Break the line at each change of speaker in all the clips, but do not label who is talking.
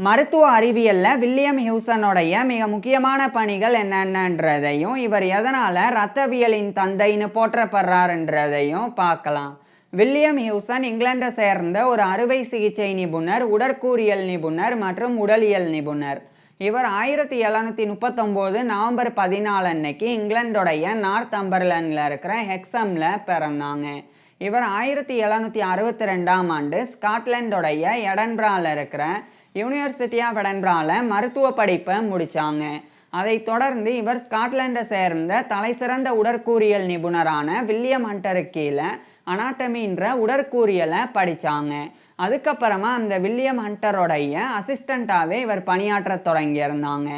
மருத்துவ அறிவியல்ல வில்லியம் ஹியூசனுடைய மிக முக்கியமான பணிகள் என்னென்னன்றதையும் இவர் எதனால இரத்தவியலின் தந்தைன்னு போற்றப்படுறாருன்றதையும் பார்க்கலாம். வில்லியம் ஹியூசன் இங்கிலாண்டை சேர்ந்த ஒரு அறுவை சிகிச்சை நிபுணர், உடற்கூறியல் நிபுணர் மற்றும் உடலியல் நிபுணர். இவர் 1739 நவம்பர் 14 அன்னைக்கு இங்கிலாந்துடைய நார்த்தம்பர்லண்டில் இருக்கிற ஹெக்ஸம்ல பிறந்தாங்க. இவர் 1762ஆம் ஆண்டு ஸ்காட்லாண்டுடைய எடன்பரால இருக்கிற யூனிவர்சிட்டி ஆஃப் எடன்பரால மருத்துவ படிப்பை முடித்தாங்க. அதை தொடர்ந்து இவர் ஸ்காட்லாண்டை சேர்ந்த தலைசிறந்த உடற்கூறியல் நிபுணரான வில்லியம் ஹண்டருக்கு கீழே அனாட்டமின்ற உடற்கூறியலை படித்தாங்க. அதுக்கப்புறமா அந்த வில்லியம் ஹண்டரோடைய அசிஸ்டண்ட்டாகவே இவர் பணியாற்ற தொடங்கியிருந்தாங்க.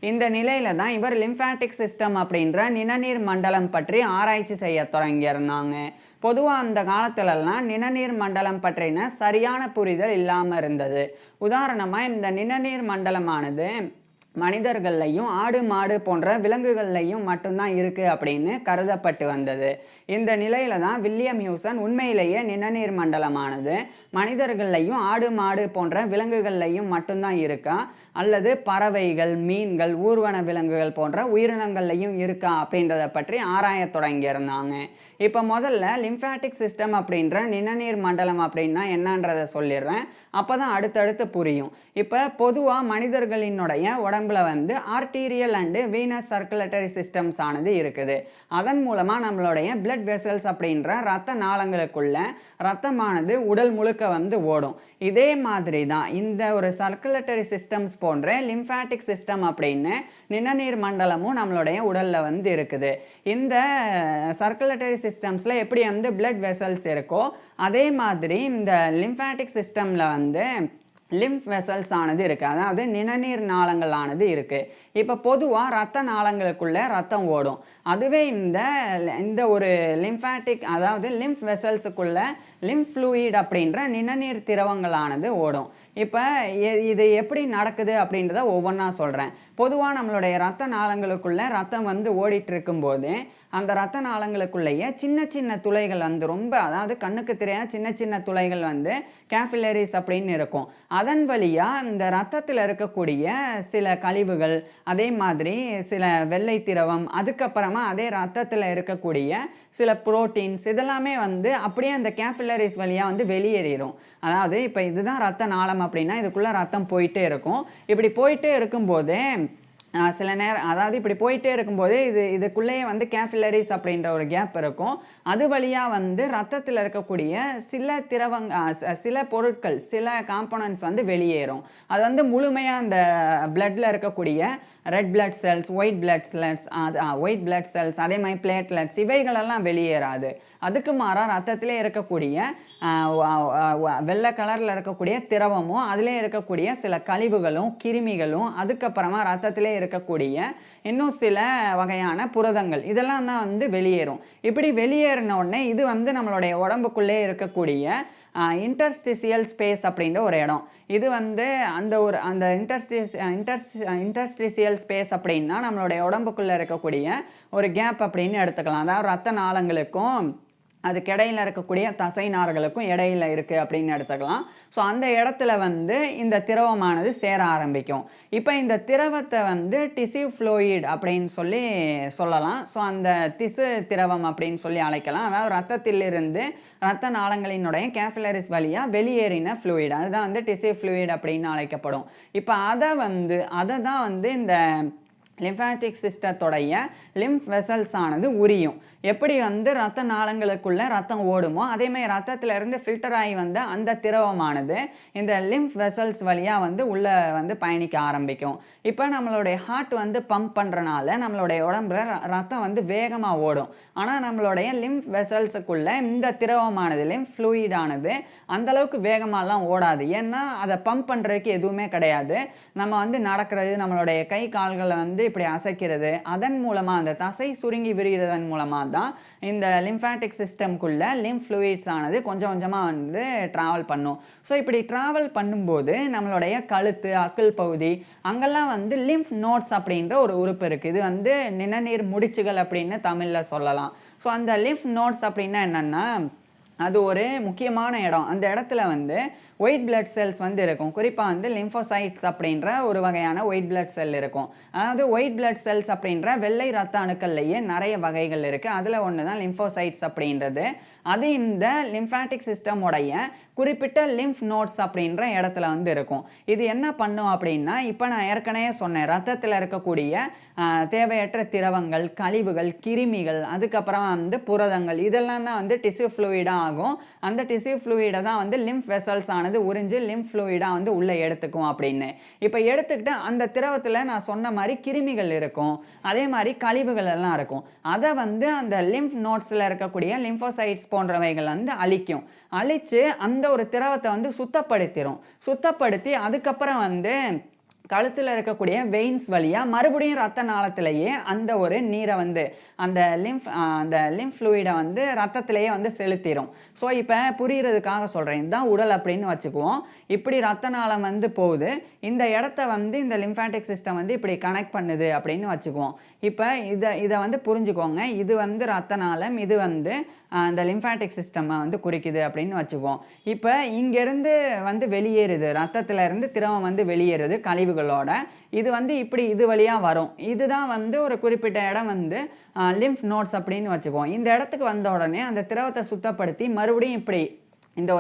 இந்த நிலையில தான் இவர் லிம்ஃபாட்டிக் சிஸ்டம் அப்படின்ற நிணநீர் மண்டலம் பற்றி ஆராய்ச்சி செய்ய தொடங்கியிருந்தாங்க. பொதுவாக அந்த காலத்துலலாம் நிணநீர் மண்டலம் பற்றின சரியான புரிதல் இல்லாமல் இருந்தது. உதாரணமாக இந்த நிணநீர் மண்டலமானது மனிதர்கள்லையும் ஆடு மாடு போன்ற விலங்குகள்லையும் மட்டும்தான் இருக்குது அப்படின்னு கருதப்பட்டு வந்தது. இந்த நிலையில தான் வில்லியம் ஹியூசன் உண்மையிலேயே நிணநீர் மண்டலமானது மனிதர்கள்லையும் ஆடு மாடு போன்ற விலங்குகள்லையும் மட்டும்தான் இருக்கா, அல்லது பறவைகள், மீன்கள், ஊர்வன விலங்குகள் போன்ற உயிரினங்கள்லையும் இருக்கா அப்படின்றத பற்றி ஆராய தொடங்கியிருந்தாங்க. இப்போ முதல்ல லிம்ஃபாட்டிக் சிஸ்டம் அப்படின்ற நிணநீர் மண்டலம் அப்படின்னா என்னன்றதை சொல்லிடுறேன், அப்போ தான் அடுத்தடுத்து புரியும். இப்போ பொதுவாக மனிதர்களினுடைய உடம்புல வந்து arterial and Venus circulatory systems ஆனது இருக்குது. அதன் மூலமாக நம்மளுடைய பிளட் வெசல்ஸ் அப்படின்ற ரத்த நாளங்களுக்குள்ள ரத்தமானது உடல் முழுக்க வந்து ஓடும். இதே மாதிரி தான் இந்த ஒரு சர்க்குலேட்டரி சிஸ்டம்ஸ் போன்ற லிம்ஃபாட்டிக் சிஸ்டம் அப்படின்னு நிணநீர் மண்டலமும் நம்மளுடைய உடலில் வந்து இருக்குது. இந்த சர்க்குலேட்டரி சிஸ்டம்ஸில் எப்படி வந்து பிளட் வெசல்ஸ் இருக்கோ அதே மாதிரி இந்த லிம்ஃபாட்டிக் சிஸ்டமில் வந்து லிம்ஃப் வெசல்ஸ் ஆனது இருக்குது, அதாவது நிணநீர் நாளங்கள் ஆனது இருக்குது. இப்போ பொதுவாக ரத்த நாளங்களுக்குள்ளே ரத்தம் ஓடும். அதுவே இந்த ஒரு லிம்ஃபாட்டிக் அதாவது லிம்ஃப் வெசல்ஸுக்குள்ள லிம்ஃப் ஃப்ளூயிட் அப்படின்ற நிணநீர் திரவங்களானது ஓடும். இப்போ இது எப்படி நடக்குது அப்படின்றத ஒவ்வொன்றா சொல்கிறேன். பொதுவாக நம்மளுடைய ரத்த நாளங்களுக்குள்ளே ரத்தம் வந்து ஓடிட்டு இருக்கும்போது அந்த ரத்த நாளங்களுக்குள்ளேயே சின்ன சின்ன துளைகள் வந்து ரொம்ப, அதாவது கண்ணுக்கு தெரியாத சின்ன சின்ன துளைகள் வந்து கேபிலரிஸ் அப்படின்னு இருக்கும். அதன் வழியாக இந்த ரத்தத்தில் இருக்கக்கூடிய சில கழிவுகள், அதே மாதிரி சில வெள்ளை திரவம், அதுக்கப்புறமா அதே ரத்தத்தில் இருக்கக்கூடிய சில புரோட்டீன்ஸ் இதெல்லாமே வந்து அப்படியே அந்த கேபிலரிஸ் வழியாக வந்து வெளியேறிடும். அதாவது இப்போ இதுதான் ரத்த நாளம் அப்படின்னா இதுக்குள்ளே ரத்தம் போயிட்டே இருக்கும். இப்படி போயிட்டே இருக்கும்போதே சில நேரம், அதாவது இப்படி போயிட்டே இருக்கும்போது இதுக்குள்ளேயே வந்து கேபிலரிஸ் அப்படின்ற ஒரு கேப் இருக்கும். அது வழியாக வந்து ரத்தத்தில் இருக்கக்கூடிய சில பொருட்கள், சில காம்போனன்ட்ஸ் வந்து வெளியேறும். அது வந்து முழுமையாக அந்த பிளட்டில் இருக்கக்கூடிய red blood cells, white blood cells, அதே மாதிரி பிளேட்லெட்ஸ் இவைகளெல்லாம் வெளியேறாது. அதுக்கு மாறாக ரத்தத்திலே இருக்கக்கூடிய வெள்ளை கலரில் இருக்கக்கூடிய திரவமும், அதிலே இருக்கக்கூடிய சில கழிவுகளும் கிருமிகளும், அதுக்கப்புறமா ரத்தத்திலே இருக்கக்கூடிய இன்னும் சில வகையான புரதங்கள் இதெல்லாம் தான் வந்து வெளியேறும். இப்படி வெளியேறின உடனே இது வந்து நம்மளுடைய உடம்புக்குள்ளே இருக்கக்கூடிய இன்டர்ஸ்டிசியல் ஸ்பேஸ் அப்படின்ற ஒரு இடம். இது வந்து அந்த இன்டர்ஸ்டிசியல் ஸ்பேஸ் அப்படின்னா நம்மளுடைய உடம்புக்குள்ளே இருக்கக்கூடிய ஒரு கேப் அப்படின்னு எடுத்துக்கலாம். அதாவது ரத்த நாளங்களுக்கும் அதுக்கு இடையில இருக்கக்கூடிய தசை நார்களுக்கும் இடையில இருக்குது அப்படின்னு எடுத்துக்கலாம். ஸோ அந்த இடத்துல வந்து இந்த திரவமானது சேர ஆரம்பிக்கும். இப்போ இந்த திரவத்தை வந்து டிஷ்யூ ஃப்ளூயிட் அப்படின்னு சொல்லலாம். ஸோ அந்த திசு திரவம் அப்படின்னு சொல்லி அழைக்கலாம். அதாவது ரத்தத்திலிருந்து ரத்த நாளங்களினுடைய கேபிலரிஸ் வழியாக வெளியேறின ஃப்ளூயிட், அதுதான் வந்து டிஷ்யூ ஃப்ளூயிட் அப்படின்னு அழைக்கப்படும். இப்போ அதை தான் வந்து இந்த லிம்ஃபாட்டிக் சிஸ்டத்தோடைய லிம்ஃப் வெசல்ஸ் ஆனது உரியும். எப்படி வந்து ரத்த நாளங்களுக்குள்ள ரத்தம் ஓடுமோ அதே மாதிரி ரத்தத்திலிருந்து ஃபில்டர் ஆகி வந்த அந்த திரவமானது இந்த லிம்ஃப் வெசல்ஸ் வழியாக வந்து உள்ளே வந்து பயணிக்க ஆரம்பிக்கும். இப்போ நம்மளுடைய ஹார்ட் வந்து பம்ப் பண்ணுறனால நம்மளுடைய உடம்புல ரத்தம் வந்து வேகமாக ஓடும். ஆனால் நம்மளுடைய லிம்ஃப் வெசல்ஸுக்குள்ள இந்த திரவமானது லிம்ஃப் ஃப்ளூயிடானது அந்தளவுக்கு வேகமாகலாம் ஓடாது. ஏன்னா அதை பம்ப் பண்ணுறதுக்கு எதுவுமே கிடையாது. நம்ம வந்து நடக்கிறது, நம்மளுடைய கை கால்களை வந்து இப்படி அசைக்கிறது, அதன் மூலமாக அந்த தசை சுருங்கி விரிகிறதன் மூலமாக தான் இந்த லிம்ஃபாட்டிக் சிஸ்டம்குள்ள லிம்ஃப் ஃப்ளூயிட்ஸ் ஆனது கொஞ்சம் கொஞ்சமாக வந்து ட்ராவல் பண்ணும். ஸோ இப்படி ட்ராவல் பண்ணும்போது நம்மளுடைய கழுத்து, அக்குள் பகுதி அங்கெல்லாம் வந்து லிம்ஃப் நோட்ஸ் அப்படின்ற ஒரு உறுப்பு இருக்குது. இது வந்து நிணநீர் முடிச்சுகள் அப்படின்னு தமிழில் சொல்லலாம். ஸோ அந்த லிம்ஃப் நோட்ஸ் அப்படின்னா என்னென்னா அது ஒரு முக்கியமான இடம். அந்த இடத்துல வந்து ஒயிட் பிளட் செல்ஸ் வந்து இருக்கும். குறிப்பாக வந்து லிம்போசைட்ஸ் அப்படின்ற ஒரு வகையான ஒயிட் பிளட் செல் இருக்கும். அதாவது ஒயிட் பிளட் செல்ஸ் அப்படின்ற வெள்ளை ரத்த அணுக்கள்லேயே நிறைய வகைகள் இருக்குது. அதில் ஒன்று தான் லிம்போசைட்ஸ் அப்படின்றது. அது இந்த லிம்ஃபாட்டிக் சிஸ்டமோடைய குறிப்பிட்ட லிம்ஃப் நோட்ஸ் அப்படின்ற இடத்துல வந்து இருக்கும். இது என்ன பண்ணும் அப்படின்னா, இப்போ நான் ஏற்கனவே சொன்னேன், ரத்தத்தில் இருக்கக்கூடிய தேவையற்ற திரவங்கள், கழிவுகள், கிருமிகள், அதுக்கப்புறம் வந்து புரதங்கள், இதெல்லாம் தான் வந்து டிஷ்யூ ஃப்ளூயிடாக ஆகும். அந்த டிஷ்யூ ஃப்ளூயிடை தான் வந்து லிம்ஃப் வெசல்ஸ் ஆனது உறிஞ்சு லிம்ஃப் ஃப்ளூயிடாக வந்து உள்ளே எடுத்துக்கும் அப்படின்னு. இப்போ எடுத்துக்கிட்டு அந்த திரவத்தில் நான் சொன்ன மாதிரி கிருமிகள் இருக்கும், அதே மாதிரி கழிவுகள் எல்லாம் இருக்கும். அதை வந்து அந்த லிம்ஃப் நோட்ஸில் இருக்கக்கூடிய லிம்போசைட்ஸ் போன்றவைகள் வந்து அழித்து அந்த ஒரு திரவத்தை வந்து சுத்தப்படுத்தி அதுக்கப்புறம் வந்து கழுத்தில் இருக்கக்கூடிய வெயின்ஸ் வழியாக மறுபடியும் ரத்த நாளத்திலேயே அந்த ஒரு நீரை வந்து அந்த லிம்ஃப் ஃப்ளூயிடை வந்து ரத்தத்திலேயே வந்து செலுத்திடும். ஸோ இப்போ புரிகிறதுக்காக சொல்கிறேன், இதுதான் உடல் அப்படின்னு வச்சுக்குவோம். இப்படி ரத்த நாளம் வந்து போகுது, இந்த இடத்த வந்து இந்த லிம்ஃபாட்டிக் சிஸ்டம் வந்து இப்படி கனெக்ட் பண்ணுது அப்படின்னு வச்சுக்குவோம். இப்போ இதை வந்து புரிஞ்சுக்கோங்க, இது வந்து ரத்த நாளம், இது வந்து இந்த லிம்ஃபாட்டிக் சிஸ்டம்மை வந்து குறிக்குது அப்படின்னு வச்சுக்குவோம். இப்போ இங்கேருந்து வந்து வெளியேறுது, ரத்தத்திலேருந்து திரவம் வந்து வெளியேறுது கழிவுகளோட. இது வந்து இப்படி இது வழியாக வரும். இதுதான் வந்து ஒரு குறிப்பிட்ட இடம் வந்து லிம்ஃப் நோட்ஸ் அப்படின்னு வச்சுக்குவோம். இந்த இடத்துக்கு வந்த உடனே அந்த திரவத்தை சுத்தப்படுத்தி மறுபடியும் இப்படி இந்த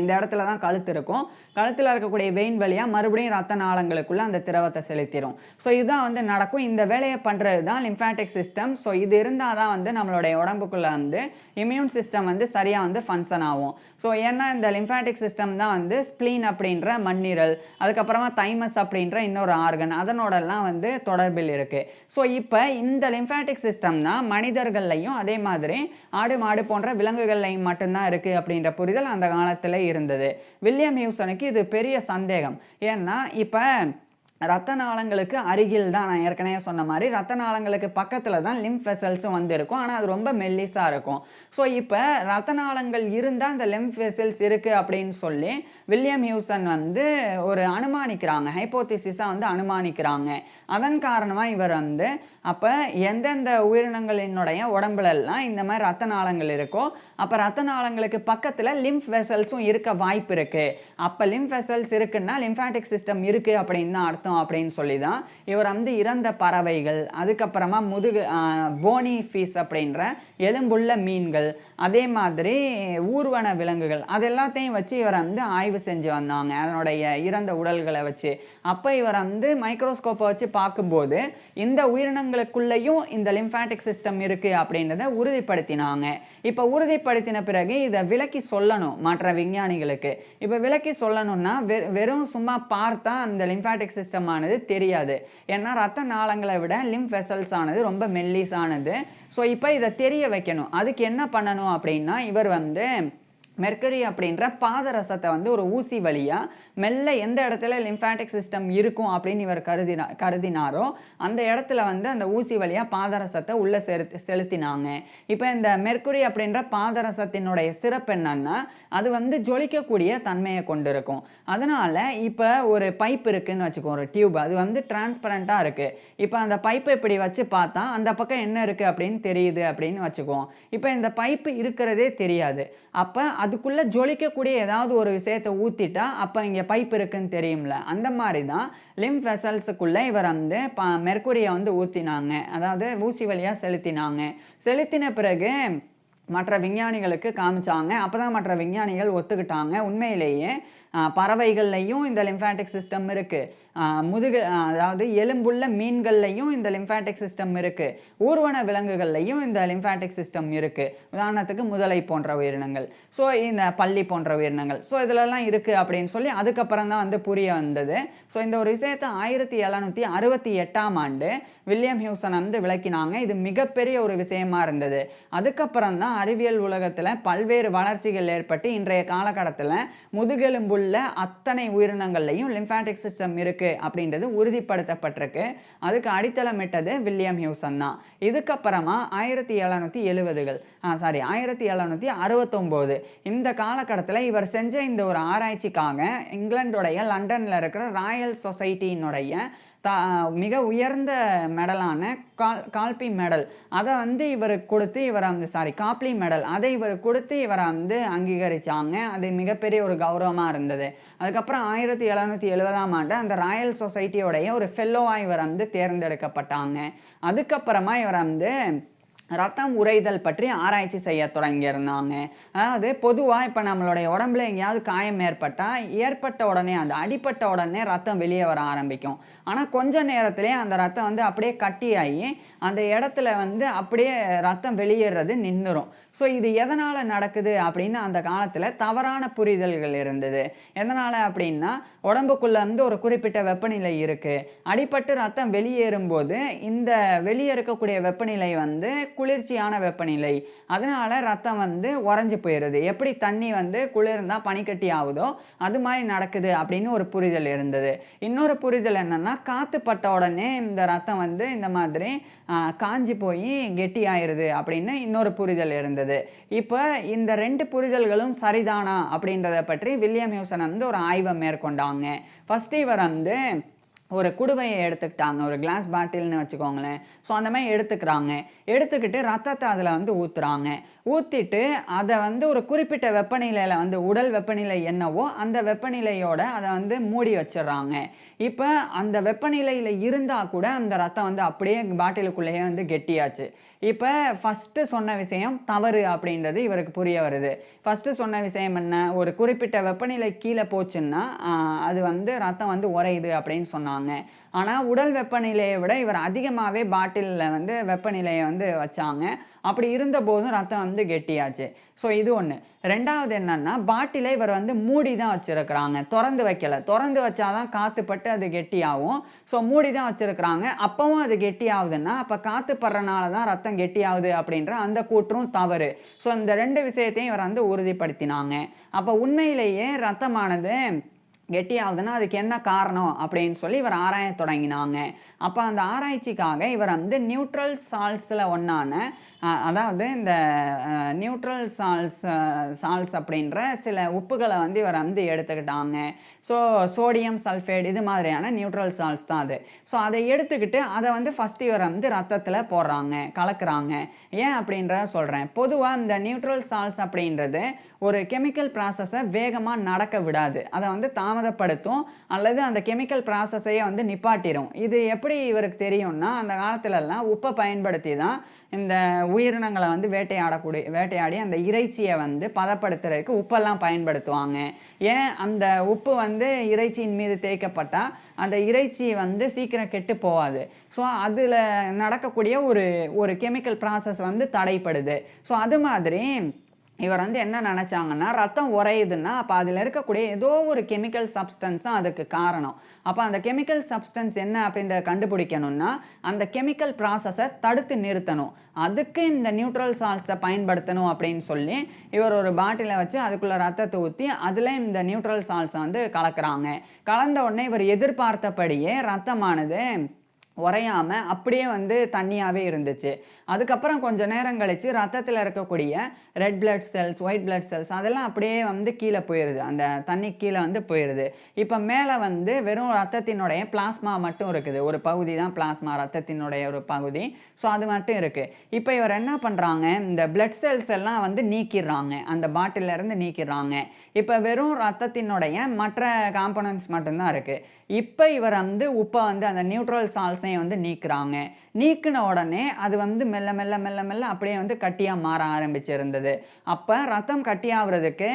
இடத்துல தான் கழுத்து இருக்கும். கழுத்தில் இருக்கக்கூடிய வெயின் வழியாக மறுபடியும் ரத்த நாளங்களுக்குள்ளே அந்த திரவத்தை செலுத்திடும். ஸோ இதுதான் வந்து நடக்கும். இந்த வேலையை பண்ணுறது தான் லிம்ஃபாட்டிக் சிஸ்டம். ஸோ இது இருந்தால் தான் வந்து நம்மளுடைய உடம்புக்குள்ளே வந்து இம்யூன் சிஸ்டம் வந்து சரியாக வந்து ஃபங்க்ஷன் ஆகும். ஸோ ஏன்னா இந்த லிம்ஃபாட்டிக் சிஸ்டம் தான் வந்து ஸ்ப்ளீன் அப்படின்ற மண்ணீரல், அதுக்கப்புறமா தைமஸ் அப்படின்ற இன்னொரு ஆர்கன், அதனோடலாம் வந்து தொடர்பில் இருக்குது. ஸோ இப்போ இந்த லிம்ஃபாட்டிக் சிஸ்டம் தான் மனிதர்கள்லையும் அதே மாதிரி ஆடு மாடு போன்ற விலங்குகள்லையும் மட்டும்தான் இருக்குது அப்படின்ற புரிதல் அந்த காலத்தில் இருந்தது. வில்லியம் ஹியூசனுக்கு இது பெரிய சந்தேகம். ஏன்னா இப்போ ரத்த நாளங்களுக்கு அருகில் தான், நான் ஏற்கனவே சொன்ன மாதிரி ரத்த நாளங்களுக்கு பக்கத்தில் தான் லிம்ஃப் வெசல்ஸும் வந்து இருக்கும். ஆனால் அது ரொம்ப மெல்லிஸாக இருக்கும். ஸோ இப்போ ரத்த நாளங்கள் இருந்தால் அந்த லிம்ஃப் வெசல்ஸ் இருக்குது அப்படின்னு சொல்லி வில்லியம் ஹியூசன் வந்து ஒரு அனுமானிக்கிறாங்க, ஹைப்போதிசிஸாக வந்து அனுமானிக்கிறாங்க. அதன் காரணமாக இவர் வந்து அப்போ எந்தெந்த உயிரினங்களினுடைய உடம்புலெல்லாம் இந்த மாதிரி ரத்த நாளங்கள் இருக்கோ அப்போ ரத்த நாளங்களுக்கு பக்கத்தில் லிம்ஃப் வெசல்ஸும் இருக்க வாய்ப்பு இருக்குது. அப்போ லிம்ஃப் வெசல்ஸ் இருக்குன்னா லிம்ஃபாட்டிக் சிஸ்டம் இருக்குது அப்படின்னு தான் அர்த்தம் அப்படின்னு சொல்லி தான் இவர் வந்து இறந்த பறவைகள், அதுக்கப்புறமா போனி ஃபிஷ் அப்படின்ற எலும்புள்ள மீன்கள், அதே மாதிரி ஊர்வன விலங்குகள், அது எல்லாத்தையும் வச்சு இவர் வந்து ஆய்வு செஞ்சு வந்தாங்க, அதனுடைய இறந்த உடல்களை வச்சு. அப்போ இவர் வந்து மைக்ரோஸ்கோப்பை வச்சு பார்க்கும்போது இந்த உயிரினங்களுக்குள்ளேயும் இந்த லிம்ஃபாட்டிக் சிஸ்டம் இருக்குது அப்படின்றத உறுதிப்படுத்தினாங்க. இப்போ உறுதிப்படுத்தின பிறகு இதை விளக்கி சொல்லணும் மற்ற விஞ்ஞானிகளுக்கு. இப்போ விளக்கி சொல்லணும்னா வெறும் சும்மா பார்த்தா அந்த லிம்ஃபாட்டிக் சிஸ்டம் ஆனது தெரியாது. ஏன்னா ரத்த நாளங்களை விட லிம்ஃப் வெசல்ஸ் ஆனது ரொம்ப மெல்லிஸானது. ஸோ இப்போ இதை தெரிய வைக்கணும். அதுக்கு என்ன பண்ணணும் அப்படின்னா, இவர் வந்து மெர்க்கரி அப்படின்ற பாதரசத்தை வந்து ஒரு ஊசி வழியாக மெல்ல எந்த இடத்துல லிம்ஃபாட்டிக் சிஸ்டம் இருக்கும் அப்படின்னு இவர் கருதினாரோ அந்த இடத்துல வந்து அந்த ஊசி வழியாக பாதரசத்தை உள்ளே செலுத்தினாங்க. இப்போ இந்த மெர்க்குரி அப்படின்ற பாதரசத்தினுடைய சிறப்பு என்னன்னா, அது வந்து ஜொலிக்கக்கூடிய தன்மையை கொண்டு இருக்கும். அதனால் இப்போ ஒரு பைப் இருக்குதுன்னு வச்சுக்கோ, ஒரு டியூப், அது வந்து டிரான்ஸ்பரண்ட்டாக இருக்குது. இப்போ அந்த பைப்பை இப்படி வச்சு பார்த்தா அந்த பக்கம் என்ன இருக்குது அப்படின்னு தெரியுது அப்படின்னு வச்சுக்குவோம். இப்போ இந்த பைப்பு இருக்கிறதே தெரியாது. அப்போ அதுக்குள்ளே ஜொலிக்கக்கூடிய ஏதாவது ஒரு விஷயத்தை ஊற்றிட்டா அப்போ இங்கே பைப் இருக்குன்னு தெரியும்ல. அந்த மாதிரி தான் லிம்ஃப் வெசல்ஸுக்குள்ளே இவர் வந்து மெர்க்குரியை வந்து ஊற்றினாங்க, அதாவது ஊசி வழியாக செலுத்தின பிறகு மற்ற விஞ்ஞானிகளுக்கு காமிச்சாங்க. அப்போ தான் மற்ற விஞ்ஞானிகள் ஒத்துக்கிட்டாங்க, உண்மையிலேயே பறவைகள்லையும் இந்த லிம்ஃபாட்டிக் சிஸ்டம் இருக்குது, அதாவது எலும்புள்ள மீன்கள்லையும் இந்த லிம்ஃபாட்டிக் சிஸ்டம் இருக்குது, ஊர்வன விலங்குகள்லையும் இந்த லிம்ஃபாட்டிக் சிஸ்டம் இருக்குது. உதாரணத்துக்கு முதலை போன்ற உயிரினங்கள், ஸோ இந்த பல்லி போன்ற உயிரினங்கள், ஸோ இதிலெல்லாம் இருக்குது அப்படின்னு சொல்லி அதுக்கப்புறம் தான் வந்து புரிய வந்தது. ஸோ இந்த ஒரு விஷயத்தை 1768ஆம் ஆண்டு வில்லியம் ஹியூசன் வந்து விளக்கினாங்க. இது மிகப்பெரிய ஒரு விஷயமா இருந்தது. அதுக்கப்புறம் தான் அறிவியல் உலகத்தில் பல்வேறு வளர்ச்சிகள் ஏற்பட்டு இன்றைய காலகட்டத்தில் முதுகெலும்புள்ள அத்தனை உயிரினங்கள்லையும் லிம்ஃபாட்டிக் சிஸ்டம் இருக்குது அப்படின்றது உறுதிப்படுத்தப்பட்டிருக்கு. அதுக்கு அடித்தளமிட்டது வில்லியம் ஹியூசன் தான். இதுக்கப்புறமா 1769 இந்த காலகட்டத்தில் இவர் செஞ்ச இந்த ஒரு ஆராய்ச்சிக்காக இங்கிலாந்துடைய லண்டனில் இருக்கிற ராயல் சொசைட்டியினுடைய மிக உயர்ந்த மெடலான கால்பி மெடல் அதை வந்து இவருக்கு கொடுத்து இவரை வந்து காப்லி மெடல் அதை இவர் கொடுத்து இவரை வந்து அங்கீகரித்தாங்க. அது மிகப்பெரிய ஒரு கௌரவமாக இருந்தது. அதுக்கப்புறம் 1770ஆம் ஆண்டு அந்த ராயல் சொசைட்டியோடைய ஒரு ஃபெல்லோவாக இவர் வந்து தேர்ந்தெடுக்கப்பட்டாங்க. அதுக்கப்புறமா இவரை வந்து ரத்தம் உறைதல் பற்றி ஆராய்ச்சி செய்ய தொடங்கியிருந்தாங்க. அதாவது பொதுவாக இப்போ நம்மளுடைய உடம்புல எங்கேயாவது காயம் ஏற்பட்ட உடனே அந்த அடிப்பட்ட உடனே ரத்தம் வெளியே வர ஆரம்பிக்கும். ஆனால் கொஞ்ச நேரத்திலே அந்த ரத்தம் வந்து அப்படியே கட்டியாகி அந்த இடத்துல வந்து அப்படியே ரத்தம் வெளியேறது நின்றுடும். ஸோ இது எதனால் நடக்குது அப்படின்னு அந்த காலத்தில் தவறான புரிதல்கள் இருந்தது. எதனால் அப்படின்னா உடம்புக்குள்ளே வந்து ஒரு குறிப்பிட்ட வெப்பநிலை இருக்குது. அடிப்பட்டு ரத்தம் வெளியேறும்போது இந்த வெளியே இருக்கக்கூடிய வெப்பநிலை வந்து குளிர்ச்சியான வெப்பநிலை. அதனால ரத்தம் வந்து உறைஞ்சி போயிடுது. எப்படி தண்ணி வந்து குளிர்ந்தா பனிக்கட்டி ஆகுதோ அது மாதிரி நடக்குது அப்படின்னு ஒரு புரிதல் இருந்தது. இன்னொரு புரிதல் என்னன்னா காற்று பட்ட உடனே இந்த ரத்தம் வந்து இந்த மாதிரி காஞ்சி போய் கெட்டி ஆயிடுது அப்படின்னு இன்னொரு புரிதல் இருந்தது. இப்போ இந்த 2 புரிதல்களும் சரிதானா அப்படின்றத பற்றி வில்லியம் ஹியூசன் வந்து ஒரு ஆய்வை மேற்கொண்டாங்க. ஃபர்ஸ்ட் இவர் வந்து ஒரு குடுவையை எடுத்துக்கிட்டாங்க, ஒரு கிளாஸ் பாட்டில்னு வச்சுக்கோங்களேன். ஸோ அந்த மாதிரி எடுத்துக்கிட்டு ரத்தத்தை அதில் வந்து ஊற்றுறாங்க. ஊற்றிட்டு அதை வந்து ஒரு குறிப்பிட்ட வெப்பநிலையில் வந்து உடல் வெப்பநிலை என்னவோ அந்த வெப்பநிலையோட அதை வந்து மூடி வச்சிடுறாங்க. இப்போ அந்த வெப்பநிலையில் இருந்தால் கூட அந்த ரத்தம் வந்து அப்படியே பாட்டிலுக்குள்ளேயே வந்து கெட்டியாச்சு. இப்போ ஃபஸ்ட்டு சொன்ன விஷயம் தவறு அப்படின்றது இவருக்கு புரிய வருது. ஃபஸ்ட்டு சொன்ன விஷயம் என்ன, ஒரு குறிப்பிட்ட வெப்பநிலை கீழே போச்சுன்னா அது வந்து ரத்தம் வந்து உறையுது அப்படின்னு சொன்னாங்க. ஆனால் உடல் வெப்பநிலையை விட இவர் அதிகமாகவே பாட்டிலில் வந்து வெப்பநிலையை வந்து வச்சாங்க. அப்படி இருந்த போதும் ரத்தம் வந்து கெட்டியாச்சு. ஸோ இது ஒன்று. ரெண்டாவது என்னன்னா பாட்டிலை இவர் வந்து மூடி தான் வச்சுருக்கிறாங்க, திறந்து வைக்கலை. திறந்து வச்சாதான் காற்று பட்டு அது கெட்டியாகும். ஸோ மூடி தான் வச்சுருக்கிறாங்க. அப்பவும் அது கெட்டி ஆகுதுன்னா அப்போ காற்று படுறனால தான் ரத்தம் கெட்டி ஆகுது அப்படின்ற அந்த கூற்றும் தவறு. ஸோ இந்த 2 விஷயத்தையும் இவர் வந்து உறுதிப்படுத்தினாங்க. அப்போ உண்மையிலேயே ரத்தமானது கெட்டியாகுதுன்னா அதுக்கு என்ன காரணம் அப்படின்னு சொல்லி இவர் ஆராய தொடங்கினாங்க. அப்போ அந்த ஆராய்ச்சிக்காக இவர் வந்து நியூட்ரல் சால்ட்ஸில் ஒன்றான அதாவது இந்த நியூட்ரல் சால்ட்ஸ் அப்படின்ற சில உப்புகளை வந்து இவர் வந்து எடுத்துக்கிட்டாங்க. ஸோ சோடியம் சல்ஃபேட் இது மாதிரியான நியூட்ரல் சால்ட்ஸ் தான் அது. ஸோ அதை எடுத்துக்கிட்டு அதை வந்து ஃபஸ்ட்டு இவர் வந்து ரத்தத்தில் போடுறாங்க, கலக்குறாங்க. ஏன் அப்படின்றத சொல்கிறேன். பொதுவாக இந்த நியூட்ரல் சால்ட்ஸ் அப்படின்றது ஒரு கெமிக்கல் ப்ராசஸை வேகமாக நடக்க விடாது, அதை வந்து தாமதப்படுத்தும் அல்லது அந்த கெமிக்கல் ப்ராசஸையே வந்து நிப்பாட்டிடும். இது எப்படி இவருக்கு தெரியும்னா அந்த காலத்துலலாம் உப்பை பயன்படுத்தி தான் இந்த உயிரினங்களை வந்து வேட்டையாடி அந்த இறைச்சியை வந்து பதப்படுத்துறதுக்கு உப்பெல்லாம் பயன்படுத்துவாங்க. ஏன் அந்த உப்பு வந்து இறைச்சியின் மீது தேய்க்கப்பட்டால் அந்த இறைச்சி வந்து சீக்கிரம் கெட்டு போகாது. ஸோ அதில் நடக்கக்கூடிய ஒரு கெமிக்கல் ப்ராசஸ் வந்து தடைப்படுது. ஸோ அது மாதிரி இவர் வந்து என்ன நினச்சாங்கன்னா ரத்தம் உறையுதுன்னா அப்போ அதில் இருக்கக்கூடிய ஏதோ ஒரு கெமிக்கல் சப்ஸ்டன்ஸ் தான் அதுக்கு காரணம். அப்போ அந்த கெமிக்கல் சப்ஸ்டன்ஸ் என்ன அப்படின்றத கண்டுபிடிக்கணும்னா அந்த கெமிக்கல் ப்ராசஸை தடுத்து நிறுத்தணும். அதுக்கு இந்த நியூட்ரல் சால்ட்ஸை பயன்படுத்தணும் அப்படின்னு சொல்லி இவர் ஒரு பாட்டிலை வச்சு அதுக்குள்ளே ரத்தத்தை ஊற்றி அதில் இந்த நியூட்ரல் சால்ட்ஸை வந்து கலக்கிறாங்க. கலந்த உடனே இவர் எதிர்பார்த்தபடியே ரத்தமானது உறையாமல் அப்படியே வந்து தண்ணியாகவே இருந்துச்சு. அதுக்கப்புறம் கொஞ்சம் நேரம் கழித்து ரத்தத்தில் இருக்கக்கூடிய red blood cells, white blood cells அதெல்லாம் அப்படியே வந்து கீழே போயிடுது, அந்த தண்ணி கீழே வந்து போயிடுது. இப்போ மேலே வந்து வெறும் ரத்தத்தினுடைய பிளாஸ்மா மட்டும் இருக்குது, ஒரு பகுதி தான் பிளாஸ்மா, ரத்தத்தினுடைய ஒரு பகுதி. ஸோ அது மட்டும் இருக்குது. இப்போ இவர் என்ன பண்ணுறாங்க, இந்த பிளட் செல்ஸ் எல்லாம் வந்து நீக்கிடுறாங்க, அந்த பாட்டிலேருந்து நீக்கிடுறாங்க. இப்போ வெறும் ரத்தத்தினுடைய மற்ற காம்பனன்ட்ஸ் மட்டும்தான் இருக்குது. இப்போ இவர் வந்து உப்பை வந்து அந்த நியூட்ரல் சால்ட்ஸையும் வந்து நீக்குறாங்க. நீக்கின உடனே அது வந்து மெல்ல மெல்ல மெல்ல மெல்ல அப்படியே வந்து கட்டியாக மாற ஆரம்பிச்சிருந்தது. அப்போ ரத்தம் கட்டியாகிறதுக்கு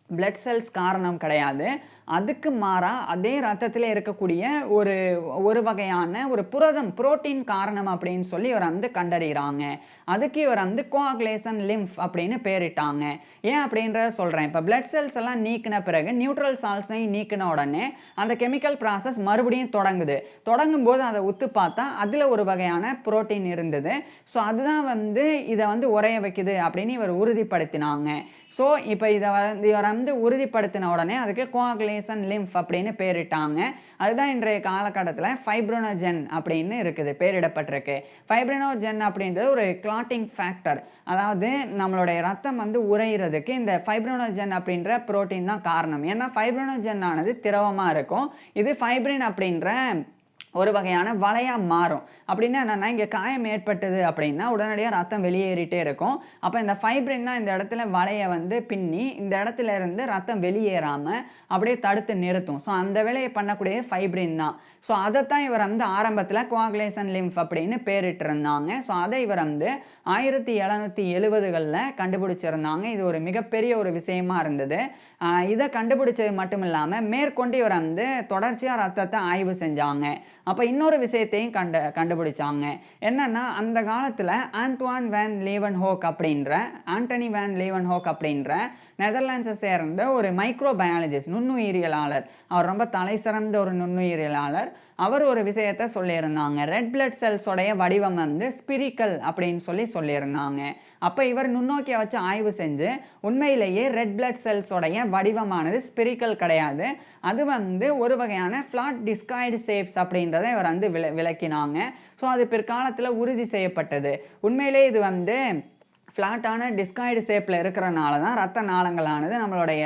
பிளட் செல்ஸ் காரணம் கிடையாது, அதுக்கு மாறாக அதே ரத்தத்தில் இருக்கக்கூடிய ஒரு வகையான ஒரு புரோட்டீன் காரணம் அப்படின்னு சொல்லி இவர் வந்து கண்டறிகிறாங்க. அதுக்கு இவர் வந்து கோஆகுலேஷன் லிம்ஃப் அப்படின்னு பேரிட்டாங்க. ஏன் அப்படின்றத சொல்கிறேன். இப்போ பிளட் செல்ஸ் எல்லாம் நீக்கின பிறகு நியூட்ரல் சால்ட்ஸையும் நீக்கின உடனே அந்த கெமிக்கல் ப்ராசஸ் மறுபடியும் தொடங்கும் போது அதை உத்து பார்த்தா அதில் ஒரு வகையான புரோட்டீன் இருந்தது. ஸோ அதுதான் வந்து இதை வந்து உறைய வைக்குது அப்படின்னு இவர் உறுதிப்படுத்தினாங்க. ஸோ இப்போ இவர் வந்து உறுதிப்படுத்தின உடனே அதுக்கு கோஆகுலேஷன் லிம்ஃப் அப்படின்னு பேரிட்டாங்க. அதுதான் இன்றைய காலகட்டத்தில் ஃபைப்ரினோஜென் அப்படின்னு இருக்குது, பேரிடப்பட்டிருக்கு. ஃபைப்ரினோஜென் அப்படின்றது ஒரு கிளாட்டிங் ஃபேக்டர், அதாவது நம்மளுடைய ரத்தம் வந்து உறையிறதுக்கு இந்த ஃபைப்ரினோஜென் அப்படின்ற புரோட்டீன் தான் காரணம். ஏன்னா ஃபைப்ரினோஜென் ஆனது திரவமாக இருக்கும். இது ஃபைப்ரின் அப்படின்ற ஒரு வகையான வலையாக மாறும். அப்படின்னா என்னென்னா, இங்கே காயம் ஏற்பட்டது அப்படின்னா உடனடியாக ரத்தம் வெளியேறிட்டே இருக்கும். அப்போ இந்த ஃபைப்ரின் தான் இந்த இடத்துல வலையை வந்து பின்னி இந்த இடத்துல இருந்து ரத்தம் வெளியேறாமல் அப்படியே தடுத்து நிறுத்தும். ஸோ அந்த வேலையை பண்ணக்கூடிய ஃபைப்ரின் தான். ஸோ அதைத்தான் இவர் வந்து ஆரம்பத்தில் கோஆகுலேஷன் லிம்ஃப் அப்படின்னு பேரிட்டு இருந்தாங்க. ஸோ அதை இவர் வந்து 1770களில் கண்டுபிடிச்சிருந்தாங்க. இது ஒரு மிகப்பெரிய ஒரு விஷயமா இருந்தது. இதை கண்டுபிடிச்சது மட்டும் இல்லாமல் மேற்கொண்டு இவர் வந்து தொடர்ச்சியாக ரத்தத்தை ஆய்வு செஞ்சாங்க. அப்போ இன்னொரு விஷயத்தையும் கண்டுபிடிச்சாங்க. என்னன்னா, அந்த காலத்தில் ஆண்டனி வேன் லீவன்ஹோக் அப்படின்ற நெதர்லாண்ட்ஸை சேர்ந்த ஒரு மைக்ரோபயாலஜிஸ்ட், நுண்ணுயிரியலாளர். அவர் ரொம்ப தலை சிறந்த ஒரு நுண்ணுயிரியலாளர். அவர் ஒரு விஷயத்தை சொல்லியிருந்தாங்க. ரெட் பிளட் செல்ஸோடைய வடிவம் வந்து ஸ்பிரிக்கல் அப்படின்னு சொல்லியிருந்தாங்க. அப்போ இவர் நுண்ணோக்கியை வச்சு ஆய்வு செஞ்சு உண்மையிலேயே ரெட் பிளட் செல்ஸோடைய வடிவமானது ஸ்பிரிக்கல் கிடையாது. அது வந்து ஒரு வகையான ஃப்ளாட் டிஸ்காய்டு ஷேப்ஸ் அப்படின்றத இவர் வந்து விளக்கினாங்க. ஸோ அது பிற்காலத்தில் உறுதி செய்யப்பட்டது. உண்மையிலே இது வந்து ஃப்ளாட்டான டிஸ்காய்டு ஷேப்பில் இருக்கிறனால தான் ரத்த நாளங்களானது நம்மளுடைய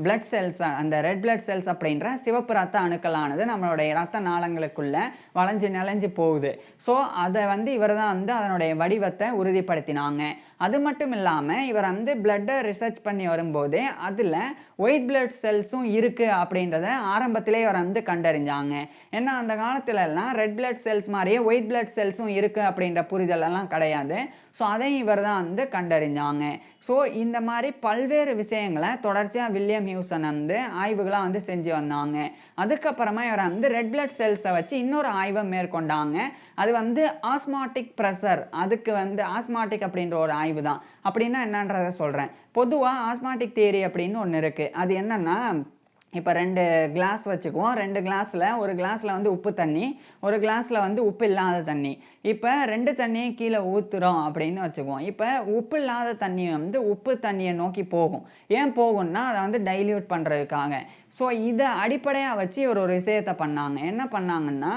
பிளட் செல்ஸ், அந்த ரெட் பிளட் செல்ஸ் அப்படின்ற சிவப்பு ரத்த அணுக்களானது நம்மளுடைய ரத்த நாளங்களுக்குள்ளே நெளிஞ்சு போகுது. ஸோ அதை வந்து இவர் தான் வந்து அதனுடைய வடிவத்தை உறுதிப்படுத்தினாங்க. அது மட்டும் இல்லாமல் இவர் வந்து பிளட்டை ரிசர்ச் பண்ணி வரும்போதே அதில் ஒயிட் பிளட் செல்ஸும் இருக்குது அப்படின்றத ஆரம்பத்திலே இவர் வந்து கண்டறிஞ்சாங்க. ஏன்னா அந்த காலத்துலலாம் ரெட் பிளட் செல்ஸ் மாதிரியே ஒயிட் பிளட் செல்ஸும் இருக்குது அப்படின்ற புரிதலெல்லாம் கிடையாது. ஸோ அதையும் இவர் தான் வந்து கண்டறிஞ்சாங்க. ஸோ இந்த மாதிரி பல்வேறு விஷயங்களை தொடர்ச்சியாக வில்லியம் ஹியூசன் வந்து ஆய்வுகளாக வந்து செஞ்சு வந்தாங்க. அதுக்கப்புறமா இவர் வந்து ரெட் பிளட் செல்ஸை வச்சு இன்னொரு ஆய்வை மேற்கொண்டாங்க. அது வந்து ஆஸ்மாட்டிக் ப்ரெஷர், அதுக்கு வந்து ஆஸ்மாட்டிக் அப்படின்ற ஒரு ஆய்வு தான். அப்படின்னா என்னன்றதை சொல்கிறேன். பொதுவாக ஆஸ்மாட்டிக் தியரி அப்படின்னு ஒன்று இருக்குது. அது என்னென்னா, இப்போ 2 கிளாஸ் வச்சுக்குவோம். 2 கிளாஸில் ஒரு கிளாஸில் வந்து உப்பு தண்ணி, ஒரு கிளாஸில் வந்து உப்பு இல்லாத தண்ணி. இப்போ 2 தண்ணியும் கீழே ஊற்றுறோம் அப்படின்னு வச்சுக்குவோம். இப்போ உப்பு இல்லாத தண்ணி வந்து உப்பு தண்ணியை நோக்கி போகும். ஏன் போகும்னா அதை வந்து டைல்யூட் பண்ணுறதுக்காக. ஸோ இதை அடிப்படையாக வச்சு ஒரு விஷயத்தை பண்ணாங்க. என்ன பண்ணாங்கன்னா,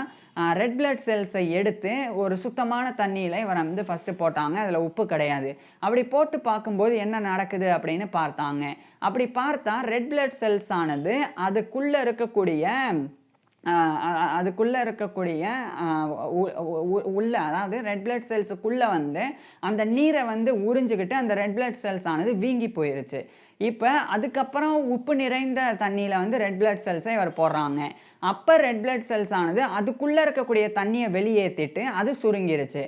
ரெட் பிளட் செல்ஸை எடுத்து ஒரு சுத்தமான தண்ணியில் இவரை வந்து ஃபஸ்ட்டு போட்டாங்க. அதில் உப்பு கிடையாது. அப்படி போட்டு பார்க்கும்போது என்ன நடக்குது அப்படின்னு பார்த்தாங்க. அப்படி பார்த்தா ரெட் பிளட் செல்ஸ் ஆனது அதுக்குள்ளே இருக்கக்கூடிய அதாவது ரெட் பிளட் செல்ஸுக்குள்ளே வந்து அந்த நீரை வந்து உறிஞ்சிக்கிட்டு அந்த ரெட் பிளட் செல்ஸ் ஆனது வீங்கி போயிருச்சு. இப்போ அதுக்கப்புறம் உப்பு நிறைந்த தண்ணியில் வந்து ரெட் பிளட் செல்ஸை இவர் போடுறாங்க. அப்போ ரெட் பிளட் செல்ஸ் ஆனது அதுக்குள்ளே இருக்கக்கூடிய தண்ணியை வெளியேற்றிட்டு அது சுருங்கிருச்சு.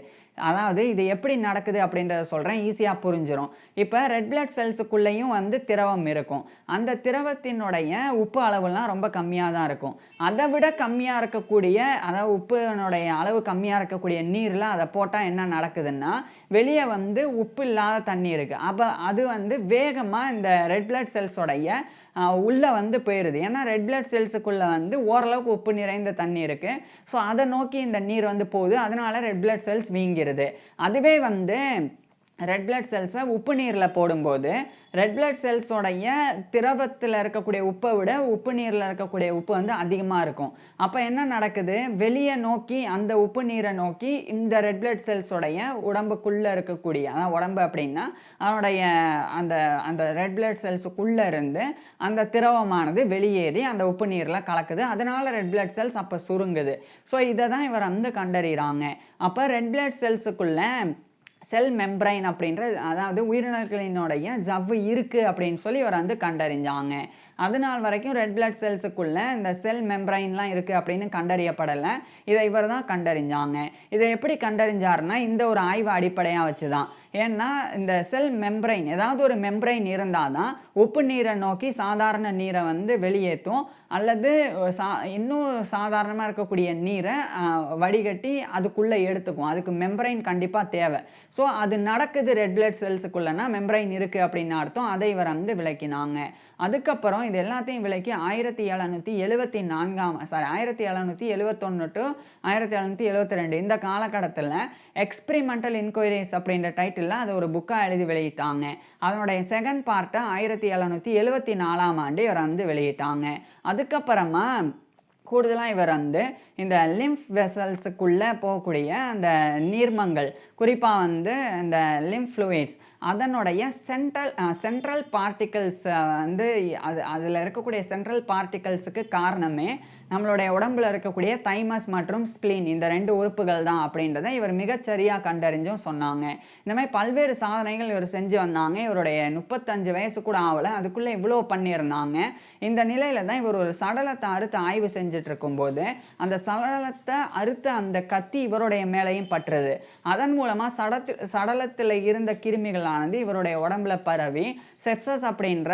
அதாவது இது எப்படி நடக்குது அப்படின்றத சொல்கிறேன், ஈஸியாக புரிஞ்சிடும். இப்போ ரெட் பிளட் செல்ஸுக்குள்ளேயும் வந்து திரவம் இருக்கும். அந்த திரவத்தினுடைய உப்பு அளவுலாம் ரொம்ப கம்மியாக தான் இருக்கும். அதை விட கம்மியாக இருக்கக்கூடிய, அதாவது உப்பினுடைய அளவு கம்மியாக இருக்கக்கூடிய நீரில் அதை போட்டால் என்ன நடக்குதுன்னா, வெளியே வந்து உப்பு இல்லாத தண்ணி இருக்குது. அப்போ அது வந்து வேகமாக இந்த ரெட் பிளட் செல்ஸோடைய உள்ளே வந்து போயிடுது. ஏன்னா ரெட் பிளட் செல்ஸுக்குள்ளே வந்து ஓரளவுக்கு உப்பு நிறைந்த தண்ணி இருக்குது. ஸோ அதை நோக்கி இந்த நீர் வந்து போகுது. அதனால ரெட் பிளட் செல்ஸ் வீங்கிருது. அதுவே வந்து ரெட் பிளட் செல்ஸை உப்பு நீரில் போடும்போது ரெட் பிளட் செல்ஸோடைய திரவத்தில் இருக்கக்கூடிய உப்பை விட உப்பு நீரில் இருக்கக்கூடிய உப்பு வந்து அதிகமாக இருக்கும். அப்போ என்ன நடக்குது, வெளியே நோக்கி அந்த உப்பு நீரை நோக்கி இந்த ரெட் பிளட் செல்ஸோடைய உடம்புக்குள்ளே இருக்கக்கூடிய, அதாவது உடம்பு அப்படின்னா அதனுடைய அந்த ரெட் பிளட் செல்ஸுக்குள்ளே இருந்து அந்த திரவமானது வெளியேறி அந்த உப்பு நீரில் கலக்குது. அதனால ரெட் பிளட் செல்ஸ் அப்போ சுருங்குது. ஸோ இதை தான் இவர் வந்து கண்டறிகிறாங்க. அப்போ ரெட் பிளட் செல்ஸுக்குள்ளே செல் மெம்பரைன் அப்படின்ற, அதாவது உயிரினர்களினுடைய ஜவ்வு இருக்குது அப்படின்னு சொல்லி இவர் வந்து கண்டறிஞ்சாங்க. அதனால் வரைக்கும் ரெட் பிளட் செல்ஸுக்குள்ளே இந்த செல் மெம்பரைன்லாம் இருக்குது அப்படின்னு கண்டறியப்படலை. இதை இவர் தான் கண்டறிஞ்சாங்க. இதை எப்படி கண்டறிஞ்சாருன்னா, இந்த ஒரு ஆய்வு அடிப்படையாக வச்சு தான். ஏன்னா இந்த செல் மெம்பரைன், ஏதாவது ஒரு மெம்பரைன் இருந்தால் தான் உப்பு நீரை நோக்கி சாதாரண நீரை வந்து வெளியேற்றும், அல்லது இன்னும் சாதாரணமாக இருக்கக்கூடிய நீரை வடிகட்டி அதுக்குள்ளே எடுத்துக்கும். அதுக்கு மெம்பரைன் கண்டிப்பாக தேவை. ஸோ அது நடக்குது ரெட் பிளட் செல்ஸுக்குள்ளனா மெம்பரைன் இருக்குது அப்படின்னு அர்த்தம். அதை இவர் வந்து விளக்கினாங்க. அதுக்கப்புறம் இது எல்லாத்தையும் விளக்கி 1771 டு 1772 இந்த காலகட்டத்தில் எக்ஸ்பிரிமெண்டல் இன்கொயரிஸ் அப்படின்ற டைட்டிலில் அது ஒரு புக்காக எழுதி வெளியிட்டாங்க. அதனுடைய செகண்ட் பார்ட்டை 1774 இவர் வந்து வெளியிட்டாங்க. அதுக்கப்புறமா கூடுதலாக இவர் வந்து இந்த லிம்ஃப் வெசல்ஸுக்குள்ளே போகக்கூடிய அந்த நீர்மங்கள், குறிப்பாக வந்து இந்த லிம்ஃப் ஃப்ளூயிட்ஸ், அதனுடைய சென்ட்ரல் பார்ட்டிகல்ஸ் வந்து அதில் இருக்கக்கூடிய சென்ட்ரல் பார்ட்டிகல்ஸுக்கு காரணமே நம்மளுடைய உடம்புல இருக்கக்கூடிய தைமஸ் மற்றும் ஸ்ப்ளீன் இந்த 2 உறுப்புகள் தான் அப்படின்றத இவர் மிகச்சரியாக கண்டறிஞ்சும் சொன்னாங்க. இந்த மாதிரி பல்வேறு சாதனைகள் இவர் செஞ்சு வந்தாங்க. இவருடைய 35 வயசு கூட ஆகலை, அதுக்குள்ளே இவ்வளோ பண்ணியிருந்தாங்க. இந்த நிலையில தான் இவர் ஒரு சடலத்தை அறுத்து ஆய்வு செஞ்சுட்டு இருக்கும்போது அந்த சடலத்தை அறுத்த அந்த கத்தி இவருடைய மேலையும் பற்றுது. அதன் மூலமாக சடலத்தில் இருந்த கிருமிகளானது இவருடைய உடம்புல பரவி செப்சஸ் அப்படின்ற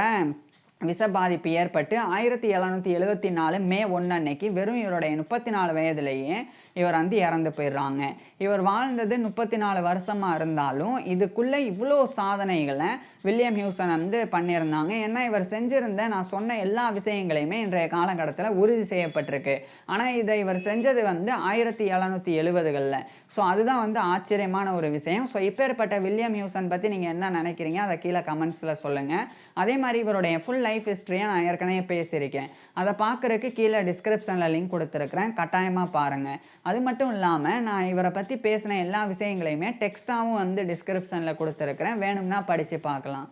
விஷ பாதிப்பு ஏற்பட்டு 1774 மே 1 அன்னைக்கு வெறும் இவருடைய 34 வயதிலேயே இவர் வந்து இறந்து போயிடுறாங்க. இவர் வாழ்ந்தது 34 வருஷமாக இருந்தாலும் இதுக்குள்ளே இவ்வளோ சாதனைகளை வில்லியம் ஹியூசன் வந்து பண்ணியிருந்தாங்க. ஏன்னா இவர் செஞ்சிருந்த நான் சொன்ன எல்லா விஷயங்களையுமே இன்றைய காலகட்டத்தில் உறுதி செய்யப்பட்டிருக்கு. ஆனால் இதை இவர் செஞ்சது வந்து 1770களில். ஸோ அதுதான் வந்து ஆச்சரியமான ஒரு விஷயம். ஸோ இப்பேற்பட்ட வில்லியம் ஹியூசன் பற்றி நீங்கள் என்ன நினைக்கிறீங்க அதை கீழே கமெண்ட்ஸில் சொல்லுங்கள். அதே மாதிரி இவருடைய ஃபுல் லைஃப் ஹிஸ்ட்ரியை நான் ஏற்கனவே பேசியிருக்கேன். அதை பார்க்குறதுக்கு கீழே டிஸ்கிரிப்ஷனில் லிங்க் கொடுத்துருக்குறேன், கட்டாயமாக பாருங்கள். அது மட்டும் இல்லாமல் நான் இவரை பற்றி பேசின எல்லா விஷயங்களையுமே டெக்ஸ்ட்டாகவும் வந்து டிஸ்கிரிப்ஷனில் கொடுத்துருக்குறேன், வேணும்னா படித்து பார்க்கலாம்.